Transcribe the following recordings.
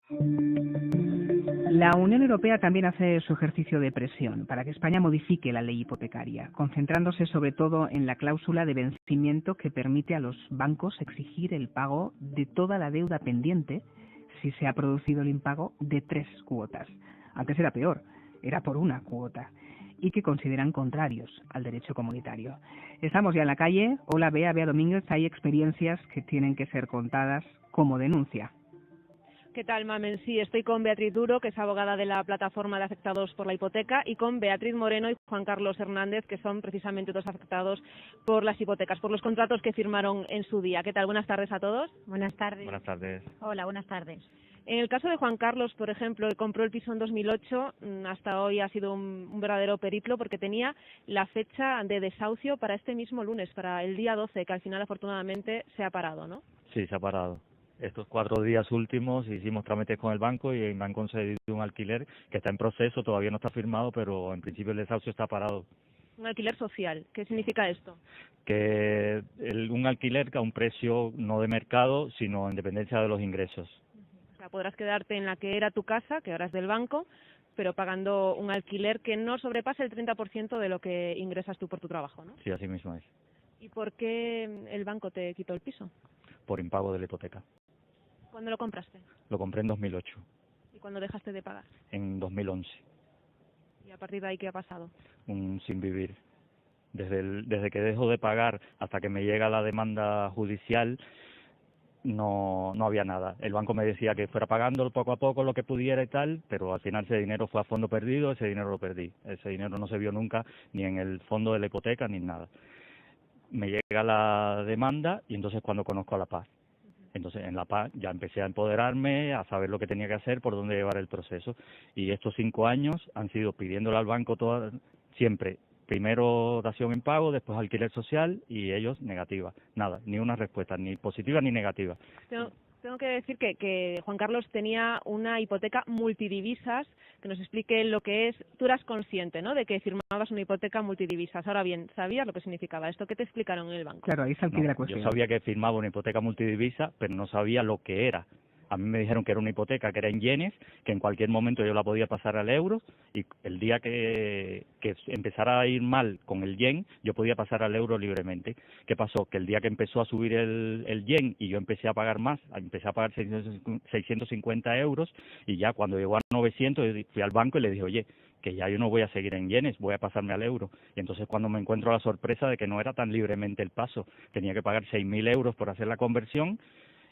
La Unión Europea también hace su ejercicio de presión para que España modifique la ley hipotecaria, concentrándose sobre todo en la cláusula de vencimiento que permite a los bancos exigir el pago de toda la deuda pendiente si se ha producido el impago de 3 cuotas. Antes era peor, era por una cuota, y que consideran contrarios al derecho comunitario. Estamos ya en la calle. Hola Bea Domínguez, hay experiencias que tienen que ser contadas como denuncia. ¿Qué tal, Mamen? Sí, estoy con Beatriz Duro, que es abogada de la Plataforma de Afectados por la Hipoteca, y con Beatriz Moreno y Juan Carlos Hernández, que son precisamente dos afectados por las hipotecas, por los contratos que firmaron en su día. ¿Qué tal? Buenas tardes a todos. Buenas tardes. Buenas tardes. Hola, buenas tardes. En el caso de Juan Carlos, por ejemplo, él compró el piso en 2008, hasta hoy ha sido un verdadero periplo porque tenía la fecha de desahucio para este mismo lunes, para el día 12, que al final afortunadamente se ha parado, ¿no? Sí, se ha parado. Estos 4 días últimos hicimos trámites con el banco y me han concedido un alquiler que está en proceso, todavía no está firmado, pero en principio el desahucio está parado. Un alquiler social. ¿Qué significa esto? Que un alquiler a un precio no de mercado, sino en dependencia de los ingresos. O sea, podrás quedarte en la que era tu casa, que ahora es del banco, pero pagando un alquiler que no sobrepase el 30% de lo que ingresas tú por tu trabajo, ¿no? Sí, así mismo es. ¿Y por qué el banco te quitó el piso? Por impago de la hipoteca. ¿Cuándo lo compraste? Lo compré en 2008. ¿Y cuándo dejaste de pagar? En 2011. ¿Y a partir de ahí qué ha pasado? Un sin vivir. Desde que dejo de pagar hasta que me llega la demanda judicial, no había nada. El banco me decía que fuera pagando poco a poco lo que pudiera y tal, pero al final ese dinero fue a fondo perdido, ese dinero lo perdí. Ese dinero no se vio nunca ni en el fondo de la hipoteca ni en nada. Me llega la demanda y entonces cuando conozco a La Paz. Entonces en La Paz ya empecé a empoderarme, a saber lo que tenía que hacer, por dónde llevar el proceso. Y estos 5 años han sido pidiéndole al banco siempre, primero dación en pago, después alquiler social y ellos negativa. Nada, ni una respuesta, ni positiva ni negativa. Tengo que decir que Juan Carlos tenía una hipoteca multidivisas, que nos explique lo que es. Tú eras consciente, ¿no?, de que firmabas una hipoteca multidivisas. Ahora bien, ¿sabías lo que significaba esto? ¿Qué te explicaron en el banco? Claro, ahí está aquí la cuestión. Yo sabía que firmaba una hipoteca multidivisa, pero no sabía lo que era. A mí me dijeron que era una hipoteca que era en yenes, que en cualquier momento yo la podía pasar al euro, y el día que empezara a ir mal con el yen, yo podía pasar al euro libremente. ¿Qué pasó? Que el día que empezó a subir el yen y yo empecé a pagar más, empecé a pagar 650 euros, y ya cuando llegó a 900 yo fui al banco y le dije, oye, que ya yo no voy a seguir en yenes, voy a pasarme al euro. Y entonces cuando me encuentro la sorpresa de que no era tan libremente el paso, tenía que pagar 6.000 euros por hacer la conversión,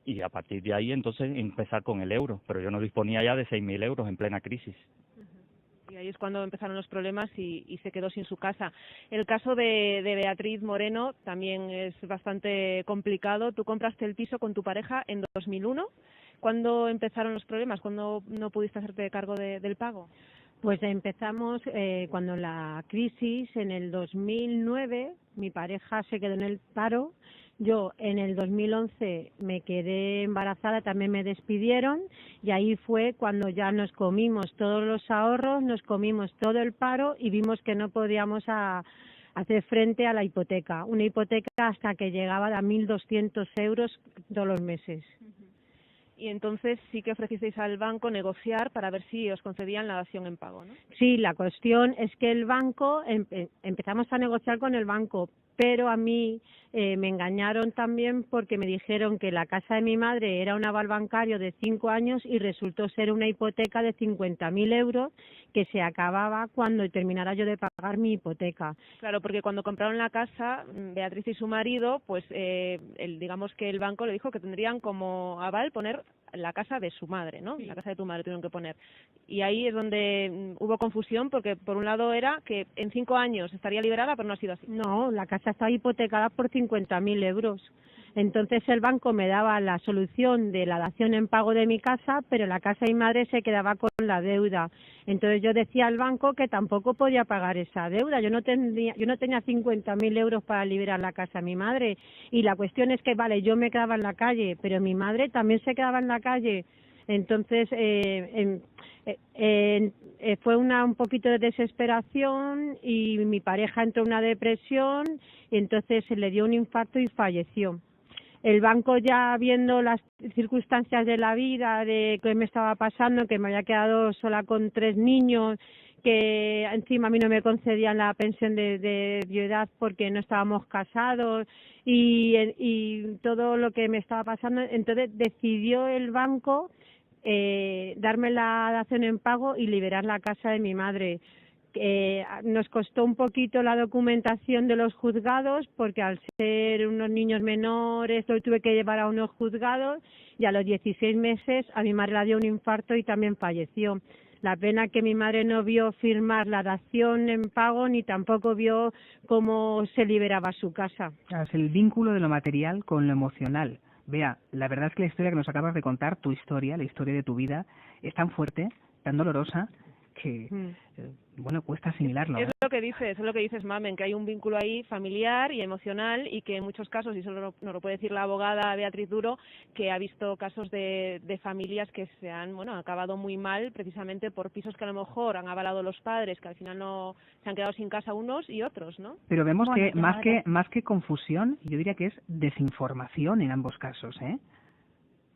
y a partir de ahí entonces empezar con el euro, pero yo no disponía ya de 6.000 euros en plena crisis. Y ahí es cuando empezaron los problemas y se quedó sin su casa. El caso de Beatriz Moreno también es bastante complicado. Tú compraste el piso con tu pareja en 2001. ¿Cuándo empezaron los problemas? ¿Cuándo no pudiste hacerte cargo del pago? Pues empezamos cuando la crisis, en el 2009, mi pareja se quedó en el paro. Yo en el 2011 me quedé embarazada, también me despidieron, y ahí fue cuando ya nos comimos todos los ahorros, nos comimos todo el paro y vimos que no podíamos hacer frente a la hipoteca. Una hipoteca hasta que llegaba a 1.200 euros todos los meses. Y entonces sí que ofrecisteis al banco negociar para ver si os concedían la dación en pago, ¿no? Sí, la cuestión es que el banco, empezamos a negociar con el banco, pero a mí me engañaron también porque me dijeron que la casa de mi madre era un aval bancario de 5 años y resultó ser una hipoteca de 50.000 euros que se acababa cuando terminara yo de pagar mi hipoteca. Claro, porque cuando compraron la casa, Beatriz y su marido, pues digamos que el banco le dijo que tendrían como aval poner la casa de su madre, ¿no? Sí. La casa de tu madre tuvieron que poner. Y ahí es donde hubo confusión, porque por un lado era que en 5 años estaría liberada, pero no ha sido así. No, la casa estaba hipotecada por 50.000 euros. Entonces el banco me daba la solución de la dación en pago de mi casa, pero la casa de mi madre se quedaba con la deuda. Entonces yo decía al banco que tampoco podía pagar esa deuda. Yo no tenía 50.000 euros para liberar la casa a mi madre. Y la cuestión es que, vale, yo me quedaba en la calle, pero mi madre también se quedaba en la calle. Entonces fue un poquito de desesperación y mi pareja entró en una depresión y entonces se le dio un infarto y falleció. el banco, ya viendo las circunstancias de la vida, de qué me estaba pasando, que me había quedado sola con 3 niños, que encima a mí no me concedían la pensión de viudedad porque no estábamos casados, y todo lo que me estaba pasando, entonces decidió el banco darme la dación en pago y liberar la casa de mi madre. Nos costó un poquito la documentación de los juzgados, porque al ser unos niños menores lo tuve que llevar a unos juzgados, y a los 16 meses a mi madre le dio un infarto y también falleció. La pena que mi madre no vio firmar la dación en pago, ni tampoco vio cómo se liberaba su casa. Es el vínculo de lo material con lo emocional. Bea, la verdad es que la historia que nos acabas de contar, tu historia, la historia de tu vida, es tan fuerte, tan dolorosa, que, bueno, cuesta asimilarlo. Es lo que dices, Mamen, que hay un vínculo ahí familiar y emocional, y que en muchos casos, y eso nos lo puede decir la abogada Beatriz Duro, que ha visto casos de familias que se han, acabado muy mal, precisamente por pisos que a lo mejor han avalado los padres, que al final no se han quedado sin casa unos y otros, ¿no? Pero vemos que más que confusión, yo diría que es desinformación en ambos casos, ¿eh?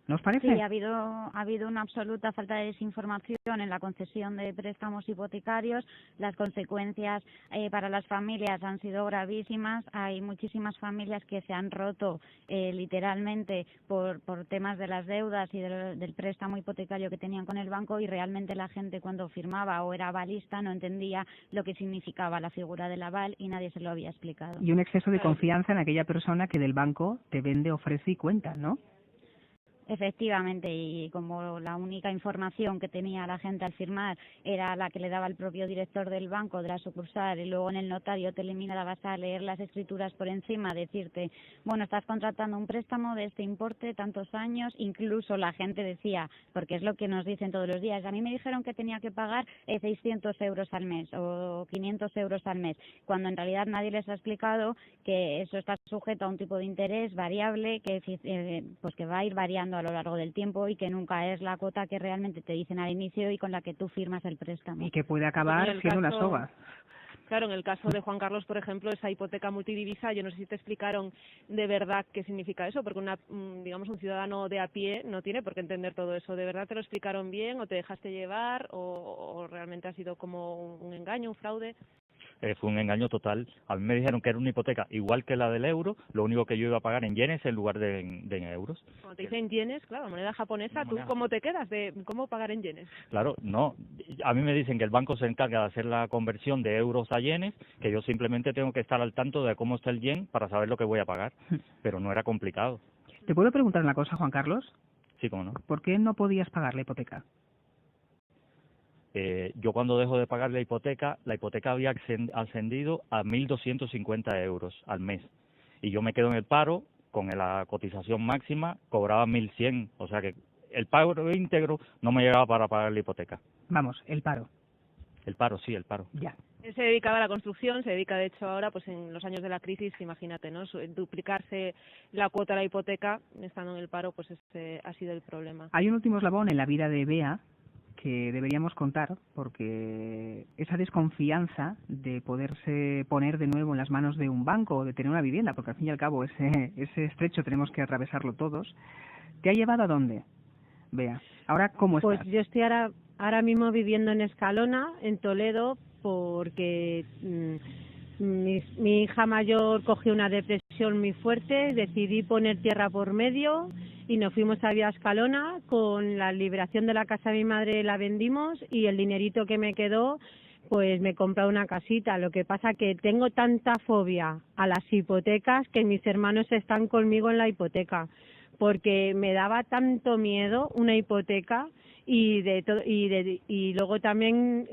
¿No os parece? Sí, ha habido una absoluta falta de desinformación en la concesión de préstamos hipotecarios. Las consecuencias para las familias han sido gravísimas. Hay muchísimas familias que se han roto literalmente por temas de las deudas y del préstamo hipotecario que tenían con el banco, y realmente la gente, cuando firmaba o era avalista, no entendía lo que significaba la figura del aval, y nadie se lo había explicado. Y un exceso de confianza en aquella persona que del banco te vende, ofrece y cuenta, ¿no? Efectivamente, y como la única información que tenía la gente al firmar era la que le daba el propio director del banco, de la sucursal, y luego en el notario te eliminabas a leer las escrituras por encima, decirte, bueno, estás contratando un préstamo de este importe, tantos años. Incluso la gente decía, porque es lo que nos dicen todos los días, a mí me dijeron que tenía que pagar 600 euros al mes o 500 euros al mes, cuando en realidad nadie les ha explicado que eso está sujeto a un tipo de interés variable que que va a ir variando a lo largo del tiempo, y que nunca es la cuota que realmente te dicen al inicio y con la que tú firmas el préstamo. Y que puede acabar siendo una soga. Claro, en el caso de Juan Carlos, por ejemplo, esa hipoteca multidivisa, yo no sé si te explicaron de verdad qué significa eso, porque un ciudadano de a pie no tiene por qué entender todo eso. ¿De verdad te lo explicaron bien, o te dejaste llevar, o realmente ha sido como un engaño, un fraude? Fue un engaño total. A mí me dijeron que era una hipoteca igual que la del euro, lo único que yo iba a pagar en yenes en lugar de en euros. Cuando te dicen yenes, claro, moneda japonesa, ¿tú cómo te quedas de cómo pagar en yenes? Claro, no. A mí me dicen que el banco se encarga de hacer la conversión de euros a yenes, que yo simplemente tengo que estar al tanto de cómo está el yen para saber lo que voy a pagar, pero no era complicado. ¿Te puedo preguntar una cosa, Juan Carlos? Sí, cómo no. ¿Por qué no podías pagar la hipoteca? Yo cuando dejo de pagar la hipoteca había ascendido a 1.250 euros al mes, y yo me quedo en el paro, con la cotización máxima cobraba 1.100, o sea que el pago íntegro no me llegaba para pagar la hipoteca. Vamos, el paro. El paro, sí, el paro. Ya. Él se dedicaba a la construcción, se dedica de hecho ahora, pues en los años de la crisis, imagínate, ¿no? Duplicarse la cuota de la hipoteca estando en el paro, pues ese ha sido el problema. Hay un último eslabón en la vida de Bea que deberíamos contar, porque esa desconfianza de poderse poner de nuevo en las manos de un banco o de tener una vivienda, porque al fin y al cabo ese estrecho tenemos que atravesarlo todos, ¿te ha llevado a dónde, Bea? Ahora, ¿cómo estás? Pues yo estoy ahora mismo viviendo en Escalona, en Toledo, porque mi hija mayor cogió una depresión muy fuerte, decidí poner tierra por medio y nos fuimos a Vía Escalona. Con la liberación de la casa de mi madre la vendimos, y el dinerito que me quedó pues me compré una casita. Lo que pasa que tengo tanta fobia a las hipotecas que mis hermanos están conmigo en la hipoteca, porque me daba tanto miedo una hipoteca. Y luego también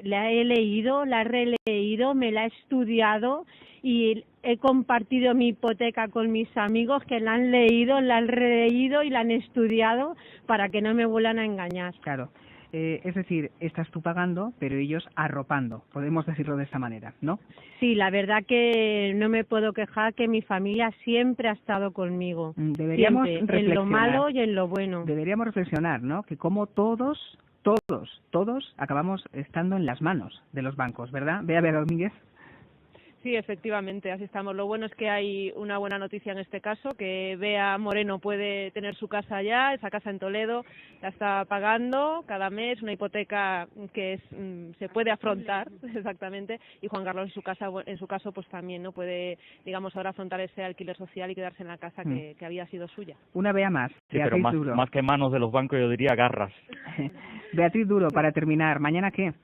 la he leído, la he releído, me la he estudiado, y he compartido mi hipoteca con mis amigos que la han leído, la han releído y la han estudiado para que no me vuelvan a engañar. Claro. Es decir, estás tú pagando, pero ellos arropando, podemos decirlo de esta manera, ¿no? Sí, la verdad que no me puedo quejar, que mi familia siempre ha estado conmigo. Deberíamos siempre, en lo malo y en lo bueno. Deberíamos reflexionar, ¿no? Que como todos acabamos estando en las manos de los bancos, ¿verdad? Bea Domínguez. Sí, efectivamente, así estamos. Lo bueno es que hay una buena noticia en este caso, que Bea Moreno puede tener su casa allá, esa casa en Toledo, la está pagando cada mes, una hipoteca que se puede afrontar, exactamente, y Juan Carlos en su caso pues también no puede, digamos, ahora afrontar ese alquiler social y quedarse en la casa que había sido suya. Una Bea más, Sí, pero más que manos de los bancos yo diría garras. Beatriz Duro, para terminar, ¿mañana qué?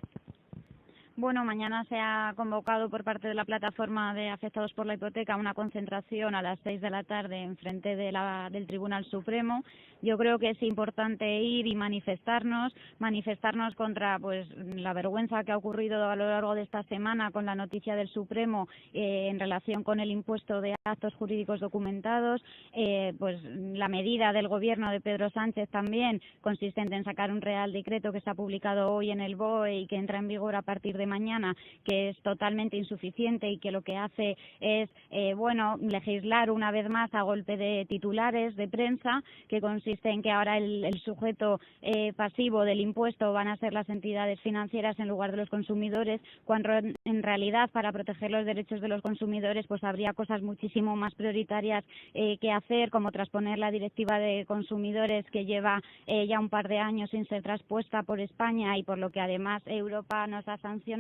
Bueno, mañana se ha convocado por parte de la plataforma de afectados por la hipoteca una concentración a las 6 de la tarde en frente del Tribunal Supremo. Yo creo que es importante ir y manifestarnos contra pues la vergüenza que ha ocurrido a lo largo de esta semana con la noticia del Supremo en relación con el impuesto de actos jurídicos documentados, pues la medida del gobierno de Pedro Sánchez también consistente en sacar un Real Decreto que se ha publicado hoy en el BOE y que entra en vigor a partir de mañana, que es totalmente insuficiente y que lo que hace es legislar una vez más a golpe de titulares de prensa, que consiste en que ahora el sujeto pasivo del impuesto van a ser las entidades financieras en lugar de los consumidores, cuando en realidad para proteger los derechos de los consumidores pues habría cosas muchísimo más prioritarias que hacer, como transponer la directiva de consumidores que lleva ya un par de años sin ser traspuesta por España y por lo que además Europa nos ha sancionado,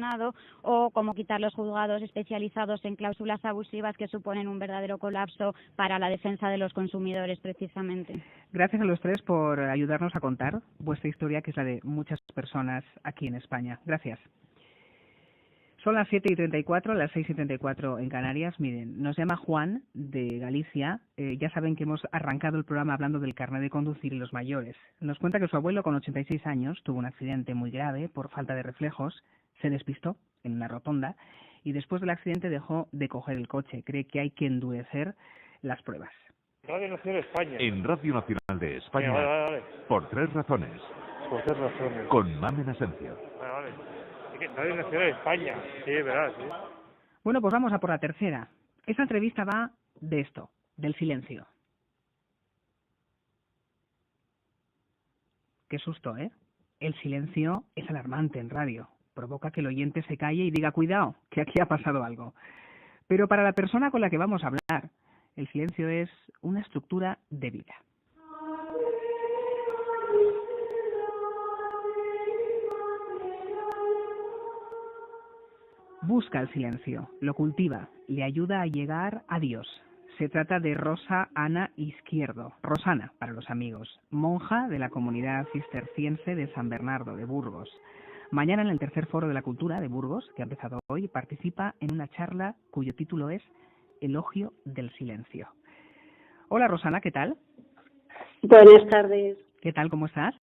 o como quitar los juzgados especializados en cláusulas abusivas que suponen un verdadero colapso para la defensa de los consumidores precisamente. Gracias a los tres por ayudarnos a contar vuestra historia, que es la de muchas personas aquí en España. Gracias. Son las 7:34, las 6:34 en Canarias. Miren, nos llama Juan de Galicia. Ya saben que hemos arrancado el programa hablando del carnet de conducir y los mayores. Nos cuenta que su abuelo, con 86 años, tuvo un accidente muy grave por falta de reflejos. Se despistó en una rotonda y después del accidente dejó de coger el coche. Cree que hay que endurecer las pruebas. Radio Nacional de España. En Radio Nacional de España, vale. Por 3 razones. Por 3 razones. Con Mamen Asencio. Vale. Radio Nacional de España. Sí, es verdad, sí. Bueno, pues vamos a por la tercera. Esta entrevista va de esto, del silencio. Qué susto, ¿eh? El silencio es alarmante en radio. Provoca que el oyente se calle y diga, cuidado, que aquí ha pasado algo. Pero para la persona con la que vamos a hablar, el silencio es una estructura de vida. Busca el silencio, lo cultiva, le ayuda a llegar a Dios. Se trata de Rosa Ana Izquierdo, Rosana para los amigos, monja de la comunidad cisterciense de San Bernardo de Burgos. Mañana, en el tercer foro de la cultura de Burgos, que ha empezado hoy, participa en una charla cuyo título es Elogio del silencio. Hola Rosana, ¿qué tal? Buenas tardes. ¿Qué tal? ¿Cómo estás?